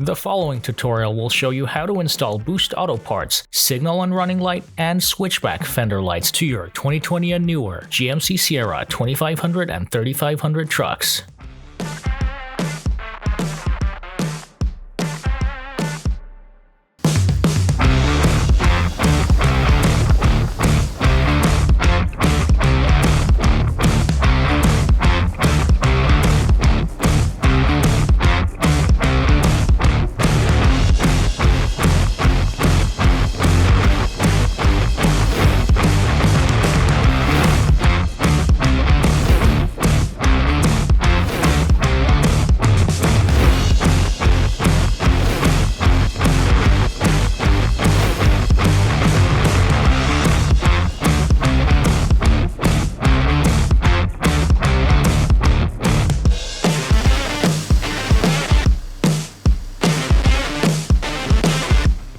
The following tutorial will show you how to install Boost Auto Parts, signal and running light, and switchback fender lights to your 2020 and newer GMC Sierra 2500 and 3500 trucks.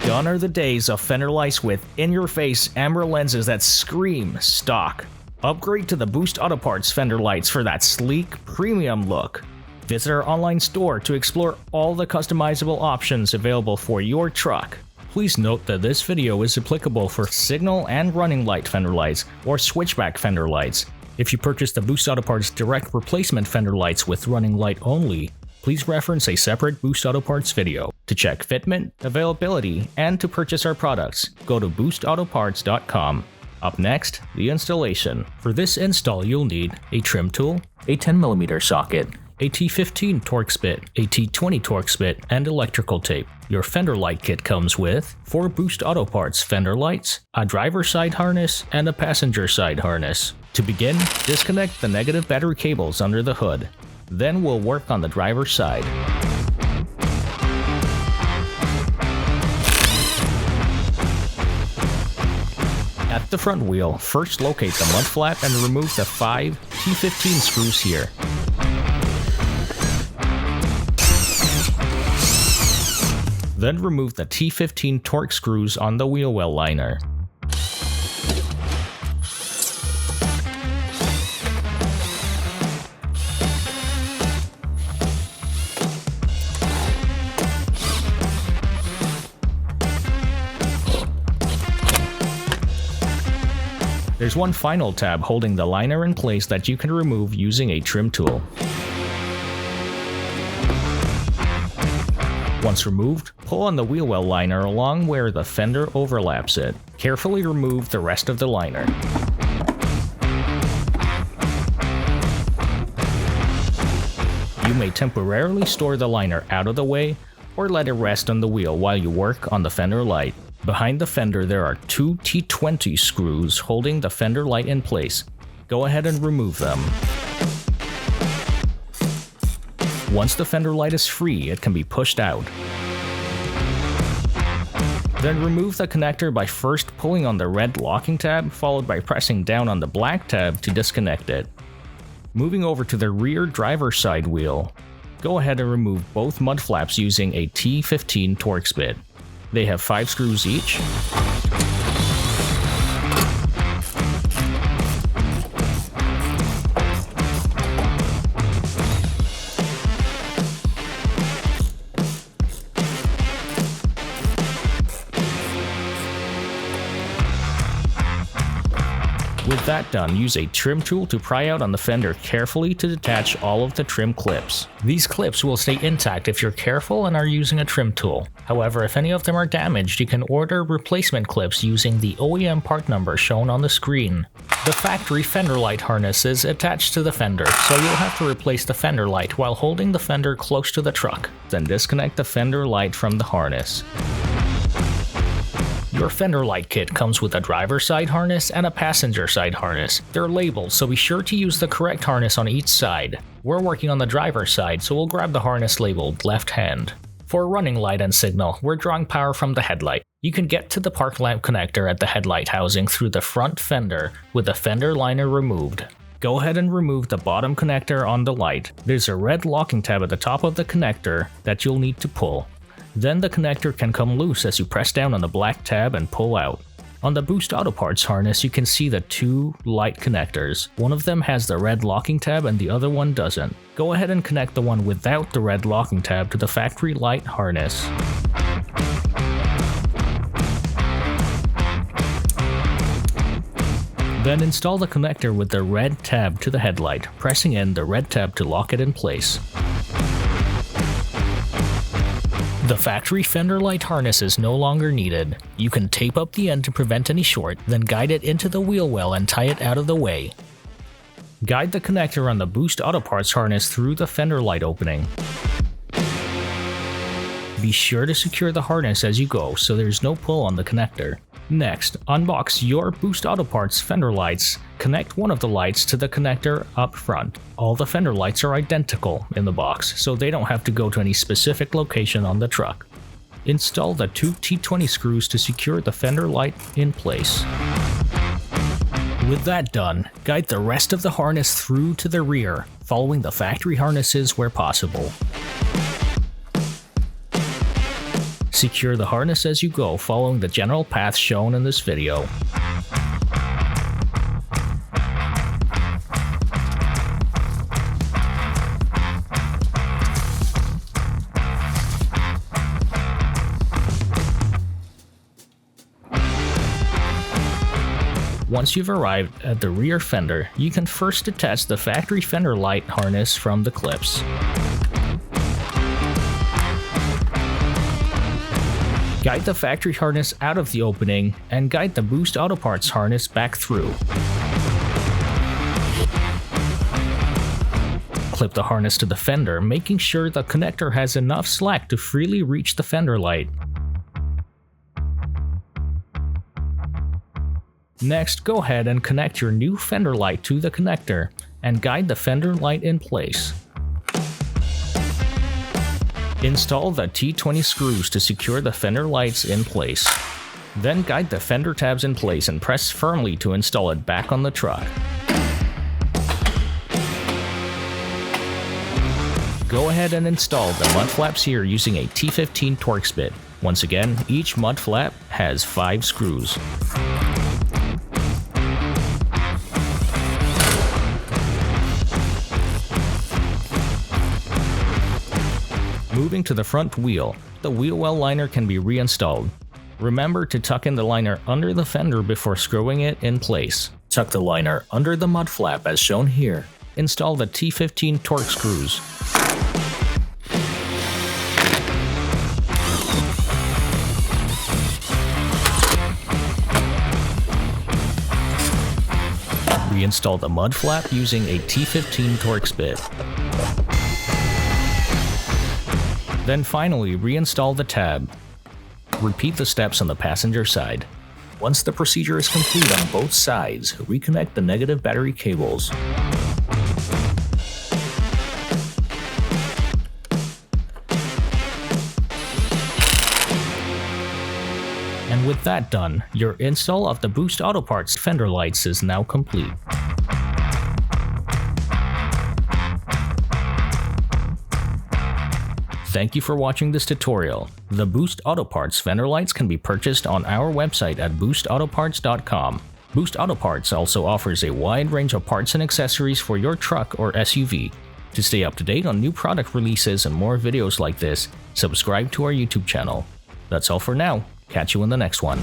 Gone are the days of fender lights with in-your-face amber lenses that scream stock. Upgrade to the Boost Auto Parts fender lights for that sleek, premium look. Visit our online store to explore all the customizable options available for your truck. Please note that this video is applicable for signal and running light fender lights or switchback fender lights. If you purchase the Boost Auto Parts direct replacement fender lights with running light only, please reference a separate Boost Auto Parts video. To check fitment, availability, and to purchase our products, go to boostautoparts.com. Up next, the installation. For this install, you'll need a trim tool, a 10mm socket, a T15 Torx bit, a T20 Torx bit, and electrical tape. Your fender light kit comes with 4 Boost Auto Parts fender lights, a driver side harness, and a passenger side harness. To begin, disconnect the negative battery cables under the hood. Then we'll work on the driver's side. At the front wheel, first locate the mud flap and remove the 5 T15 screws here. Then remove the T15 Torx screws on the wheel well liner. There's one final tab holding the liner in place that you can remove using a trim tool. Once removed, pull on the wheel well liner along where the fender overlaps it. Carefully remove the rest of the liner. You may temporarily store the liner out of the way or let it rest on the wheel while you work on the fender light. Behind the fender there are 2 T20 screws holding the fender light in place. Go ahead and remove them. Once the fender light is free, it can be pushed out. Then remove the connector by first pulling on the red locking tab, followed by pressing down on the black tab to disconnect it. Moving over to the rear driver's side wheel, go ahead and remove both mud flaps using a T15 Torx bit. They have 5 screws each. With that done, use a trim tool to pry out on the fender carefully to detach all of the trim clips. These clips will stay intact if you're careful and are using a trim tool. However, if any of them are damaged, you can order replacement clips using the OEM part number shown on the screen. The factory fender light harness is attached to the fender, so you'll have to replace the fender light while holding the fender close to the truck. Then disconnect the fender light from the harness. Your fender light kit comes with a driver's side harness and a passenger side harness. They're labeled, so be sure to use the correct harness on each side. We're working on the driver's side, so we'll grab the harness labeled left hand. For running light and signal, we're drawing power from the headlight. You can get to the park lamp connector at the headlight housing through the front fender with the fender liner removed. Go ahead and remove the bottom connector on the light. There's a red locking tab at the top of the connector that you'll need to pull. Then the connector can come loose as you press down on the black tab and pull out. On the Boost Auto Parts harness, you can see the two light connectors. One of them has the red locking tab and the other one doesn't. Go ahead and connect the one without the red locking tab to the factory light harness. Then install the connector with the red tab to the headlight, pressing in the red tab to lock it in place. The factory fender light harness is no longer needed. You can tape up the end to prevent any short, then guide it into the wheel well and tie it out of the way. Guide the connector on the Boost Auto Parts harness through the fender light opening. Be sure to secure the harness as you go so there's no pull on the connector. Next, unbox your Boost Auto Parts fender lights. Connect one of the lights to the connector up front. All the fender lights are identical in the box, so they don't have to go to any specific location on the truck. Install the two T20 screws to secure the fender light in place. With that done, guide the rest of the harness through to the rear, following the factory harnesses where possible. Secure the harness as you go, following the general path shown in this video. Once you've arrived at the rear fender, you can first detach the factory fender light harness from the clips. Guide the factory harness out of the opening and guide the Boost Auto Parts harness back through. Clip the harness to the fender, making sure the connector has enough slack to freely reach the fender light. Next, go ahead and connect your new fender light to the connector and guide the fender light in place. Install the T20 screws to secure the fender lights in place. Then guide the fender tabs in place and press firmly to install it back on the truck. Go ahead and install the mud flaps here using a T15 Torx bit. Once again, each mud flap has 5 screws. Moving to the front wheel, the wheel well liner can be reinstalled. Remember to tuck in the liner under the fender before screwing it in place. Tuck the liner under the mud flap as shown here. Install the T15 Torx screws. Reinstall the mud flap using a T15 Torx bit. Then finally, reinstall the tab. Repeat the steps on the passenger side. Once the procedure is complete on both sides, reconnect the negative battery cables. And with that done, your install of the Boost Auto Parts fender lights is now complete. Thank you for watching this tutorial. The Boost Auto Parts fender lights can be purchased on our website at boostautoparts.com. Boost Auto Parts also offers a wide range of parts and accessories for your truck or SUV. To stay up to date on new product releases and more videos like this, subscribe to our YouTube channel. That's all for now. Catch you in the next one.